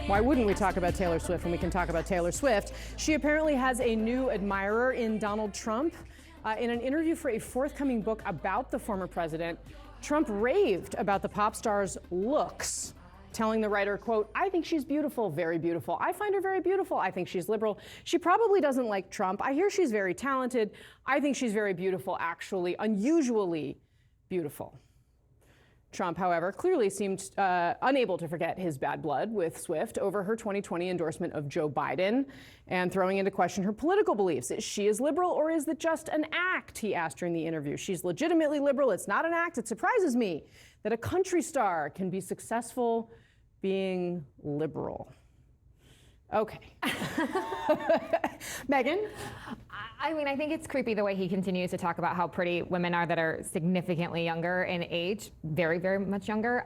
Why wouldn't we talk about Taylor Swift when we can talk about Taylor Swift? She apparently has a new admirer in Donald Trump. In an interview for a forthcoming book about the former president, Trump raved about the pop star's looks, telling the writer, quote, "I think she's beautiful, very beautiful. I find her very beautiful. I think she's liberal. She probably doesn't like Trump. I hear she's very talented. I think she's very beautiful, actually, unusually beautiful." Trump, however, clearly seemed unable to forget his bad blood with Swift over her 2020 endorsement of Joe Biden and throwing into question her political beliefs. Is she as liberal or is it just an act? He asked during the interview. She's legitimately liberal. It's not an act. It surprises me that a country star can be successful being liberal. Okay. Megan? I mean, I think it's creepy the way he continues to talk about how pretty women are that are significantly younger in age, very, very much younger.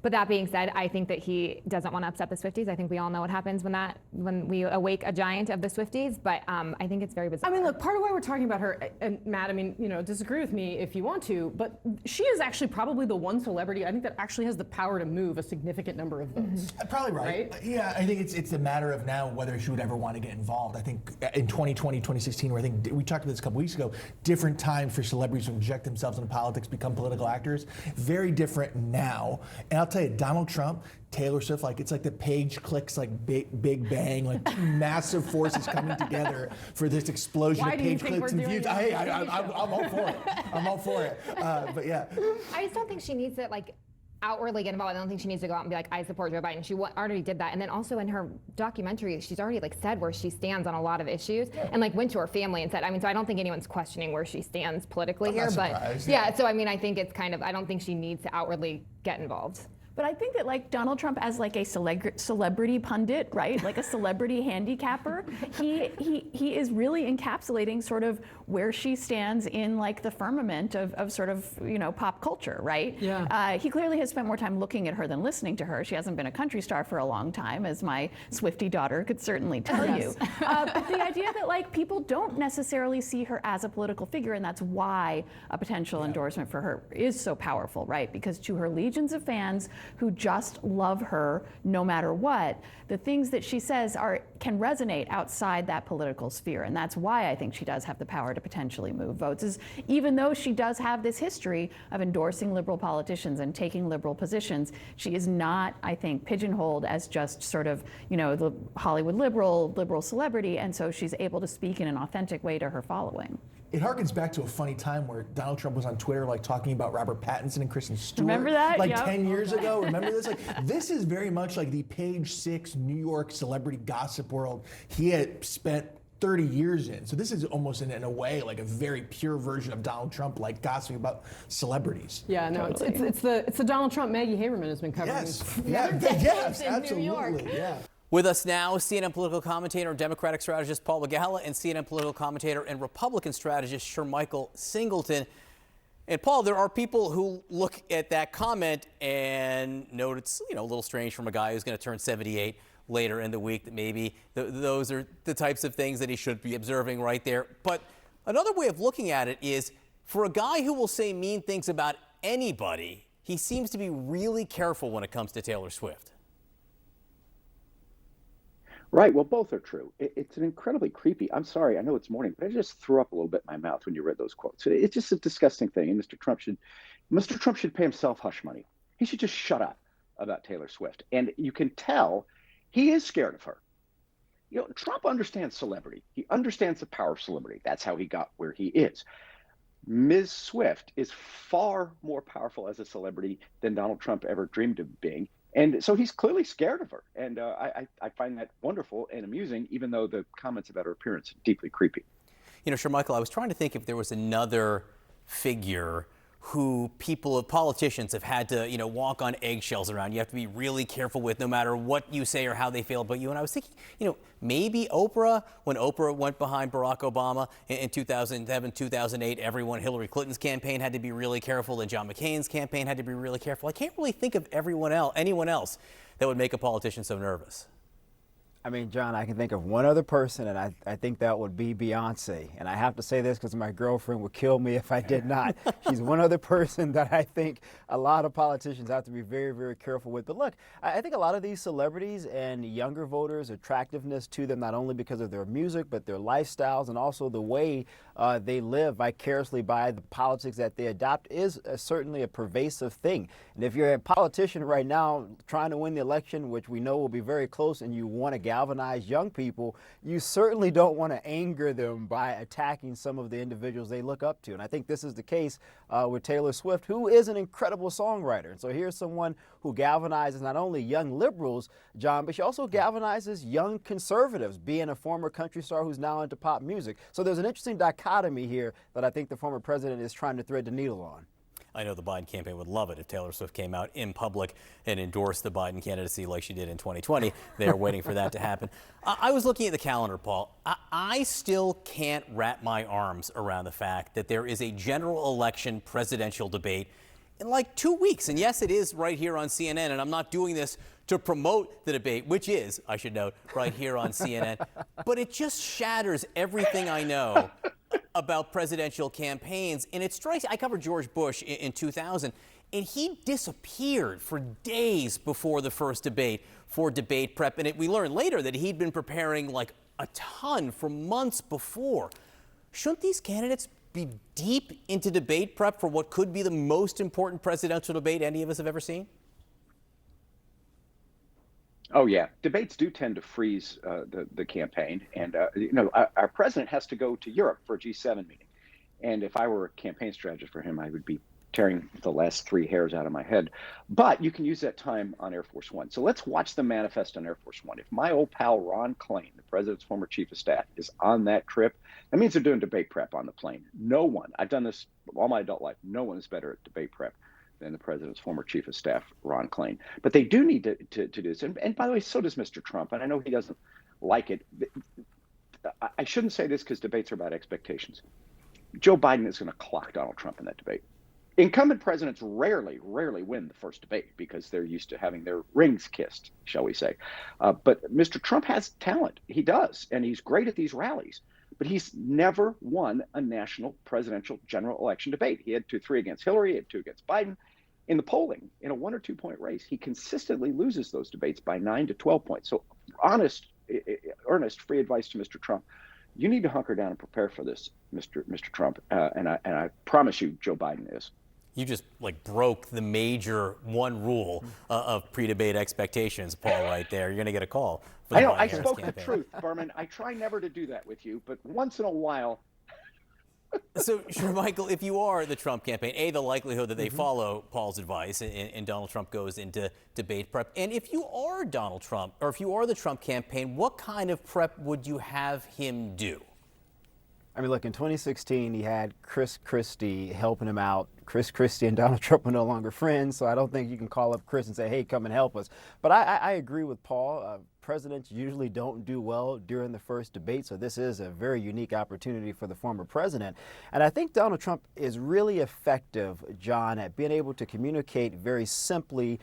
But that being said, I think that he doesn't want to upset the Swifties. I think we all know what happens when we awake a giant of the Swifties. But I think it's very bizarre. I mean, look, part of why we're talking about her, and Matt, I mean, disagree with me if you want to, but she is actually probably the one celebrity I think that actually has the power to move a significant number of votes. Probably right. Yeah, I think it's a matter of now whether she would ever want to get involved. I think in 2020, 2016, where I think we talked about this a couple weeks ago, different time for celebrities to inject themselves into politics, become political actors. Very different now. And I'll tell you, Donald Trump, Taylor Swift, it's like the page clicks, like big bang, like two massive forces coming together for this explosion of page clicks and views. I'm all for it. I'm all for it. But yeah. I just don't think she needs to outwardly get involved. I don't think she needs to go out and be like, I support Joe Biden. She already did that. And then also in her documentary, she's already said where she stands on a lot of issues and went to her family and said, so I don't think anyone's questioning where she stands politically here. But yeah, so I mean, I think it's I don't think she needs to outwardly get involved. But I think that Donald Trump as a celebrity pundit, right? Like a celebrity handicapper, he is really encapsulating sort of where she stands in the firmament of sort of, pop culture, right? Yeah. He clearly has spent more time looking at her than listening to her. She hasn't been a country star for a long time, as my Swiftie daughter could certainly tell you. But the idea that people don't necessarily see her as a political figure, and that's why a potential endorsement for her is so powerful, right? Because to her legions of fans who just love her no matter what, the things that she says can resonate outside that political sphere. And that's why I think she does have the power to potentially move votes, is even though she does have this history of endorsing liberal politicians and taking liberal positions, she is not, I think, pigeonholed as just sort of, the Hollywood liberal celebrity. And so she's able to speak in an authentic way to her following. It harkens back to a funny time where Donald Trump was on Twitter talking about Robert Pattinson and Kristen Stewart. Remember that? 10 years ago. Remember this? This is very much like the Page Six New York celebrity gossip world he had spent 30 years in. So this is almost in a way a very pure version of Donald Trump, gossiping about celebrities. Yeah, no, totally. it's the Donald Trump Maggie Haberman has been covering. Yes, absolutely. New York. Yeah. With us now, CNN political commentator and Democratic strategist Paul Begala and CNN political commentator and Republican strategist Shermichael Singleton. And Paul, there are people who look at that comment and note it's a little strange from a guy who's going to turn 78 later in the week, that maybe those are the types of things that he should be observing right there. But another way of looking at it is, for a guy who will say mean things about anybody, he seems to be really careful when it comes to Taylor Swift. Right. Well, both are true. It's an incredibly creepy. I'm sorry. I know it's morning, but I just threw up a little bit in my mouth when you read those quotes. It's just a disgusting thing. And Mr. Trump should pay himself hush money. He should just shut up about Taylor Swift. And you can tell he is scared of her. Trump understands celebrity. He understands the power of celebrity. That's how he got where he is. Ms. Swift is far more powerful as a celebrity than Donald Trump ever dreamed of being. And so he's clearly scared of her. And I find that wonderful and amusing, even though the comments about her appearance are deeply creepy. Shermichael, I was trying to think if there was another figure who politicians have had to, walk on eggshells around. You have to be really careful with, no matter what you say or how they feel about you. And I was thinking, maybe Oprah, when Oprah went behind Barack Obama in 2007, 2008, Hillary Clinton's campaign had to be really careful, and John McCain's campaign had to be really careful. I can't really think of anyone else that would make a politician so nervous. I mean, John, I can think of one other person, and I think that would be Beyonce. And I have to say this because my girlfriend would kill me if I did not. She's one other person that I think a lot of politicians have to be very, very careful with. But look, I think a lot of these celebrities and younger voters, attractiveness to them, not only because of their music, but their lifestyles and also the way they live vicariously by the politics that they adopt is certainly a pervasive thing. And if you're a politician right now trying to win the election, which we know will be very close, and you want to galvanize young people, you certainly don't want to anger them by attacking some of the individuals they look up to. And I think this is the case with Taylor Swift, who is an incredible songwriter. And so here's someone who galvanizes not only young liberals, John, but she also galvanizes young conservatives, being a former country star who's now into pop music. So there's an interesting dichotomy here that I think the former president is trying to thread the needle on. I know the Biden campaign would love it if Taylor Swift came out in public and endorsed the Biden candidacy like she did in 2020. They are waiting for that to happen. I was looking at the calendar, Paul. I still can't wrap my arms around the fact that there is a general election presidential debate in like 2 weeks. And yes, it is right here on CNN. And I'm not doing this to promote the debate, which is, I should note, right here on CNN. But it just shatters everything I know about presidential campaigns. And it strikes, I covered George Bush in 2000, and he disappeared for days before the first debate for debate prep. And we learned later that he'd been preparing like a ton for months before. Shouldn't these candidates be deep into debate prep for what could be the most important presidential debate any of us have ever seen? Oh, yeah. Debates do tend to freeze the campaign. And, our president has to go to Europe for a G7 meeting. And if I were a campaign strategist for him, I would be tearing the last 3 hairs out of my head. But you can use that time on Air Force One. So let's watch the manifest on Air Force One. If my old pal Ron Klain, the president's former chief of staff, is on that trip, that means they're doing debate prep on the plane. No one, I've done this all my adult life, no one is better at debate prep than the president's former chief of staff, Ron Klain. But they do need to do this. And by the way, so does Mr. Trump. And I know he doesn't like it. I shouldn't say this because debates are about expectations. Joe Biden is going to clock Donald Trump in that debate. Incumbent presidents rarely win the first debate because they're used to having their rings kissed, shall we say. But Mr. Trump has talent. He does. And he's great at these rallies. But he's never won a national presidential general election debate. He had 2-3 against Hillary, he had 2 against Biden. In the polling, in a 1 or 2 point race, he consistently loses those debates by 9 to 12 points. So earnest, free advice to Mr. Trump. You need to hunker down and prepare for this, Mr. Trump. And I promise you, Joe Biden is. You just like broke the major one rule of pre-debate expectations, Paul, right there. You're going to get a call. I know, I spoke the truth, Berman. I try never to do that with you, but once in a while. So, Michael, if you are the Trump campaign, the likelihood that they follow Paul's advice and Donald Trump goes into debate prep. And if you are Donald Trump, or if you are the Trump campaign, what kind of prep would you have him do? I mean, look, in 2016, he had Chris Christie helping him out. Chris Christie and Donald Trump are no longer friends, so I don't think you can call up Chris and say, hey, come and help us. But I agree with Paul. Presidents usually don't do well during the first debate, so this is a very unique opportunity for the former president. And I think Donald Trump is really effective, John, at being able to communicate very simply,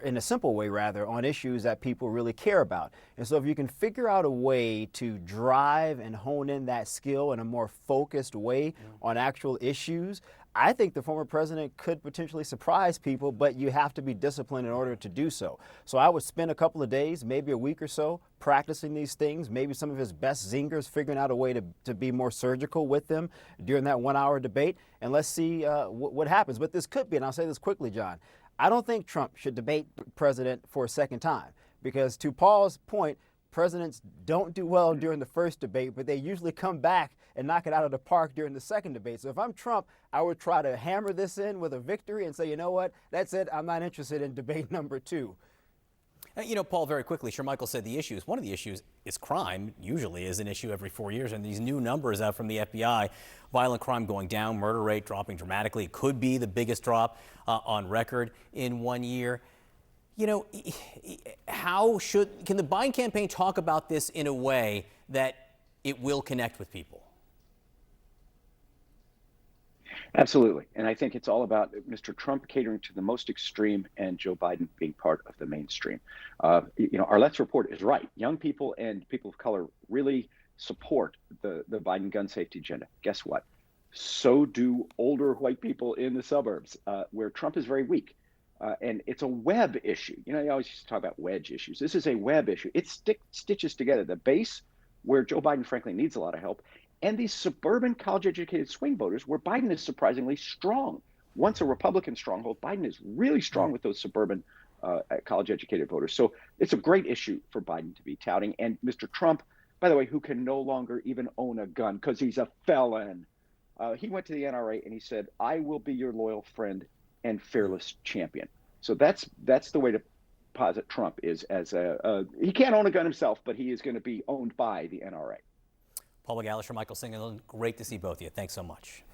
in a simple way rather, on issues that people really care about. And so if you can figure out a way to drive and hone in that skill in a more focused way on actual issues, I think the former president could potentially surprise people, but you have to be disciplined in order to do so. So I would spend a couple of days, maybe a week or so, practicing these things, maybe some of his best zingers, figuring out a way to be more surgical with them during that 1 hour debate. And let's see what happens. But this could be, and I'll say this quickly, John, I don't think Trump should debate president for a second time, because to Paul's point, presidents don't do well during the first debate, but they usually come back and knock it out of the park during the second debate. So if I'm Trump, I would try to hammer this in with a victory and say, you know what, that's it, I'm not interested in debate number 2. You know, Paul, very quickly, Michael said the issues. One of the issues is crime, usually is an issue every 4 years. And these new numbers out from the FBI, violent crime going down, murder rate dropping dramatically. It could be the biggest drop on record in 1 year. You know, can the Biden campaign talk about this in a way that it will connect with people? Absolutely. And I think it's all about Mr. Trump catering to the most extreme and Joe Biden being part of the mainstream. Arlette's report is right. Young people and people of color really support the Biden gun safety agenda. Guess what? So do older white people in the suburbs, where Trump is very weak. And it's a web issue. You always used to talk about wedge issues. This is a web issue. It stitches together the base, where Joe Biden, frankly, needs a lot of help, and these suburban college-educated swing voters, where Biden is surprisingly strong. Once a Republican stronghold, Biden is really strong with those suburban college-educated voters. So it's a great issue for Biden to be touting. And Mr. Trump, by the way, who can no longer even own a gun because he's a felon, he went to the NRA and he said, "I will be your loyal friend and fearless champion." So that's the way to posit Trump is as he can't own a gun himself, but he is going to be owned by the NRA. Paul McGallis, Michael Singleton, great to see both of you. Thanks so much.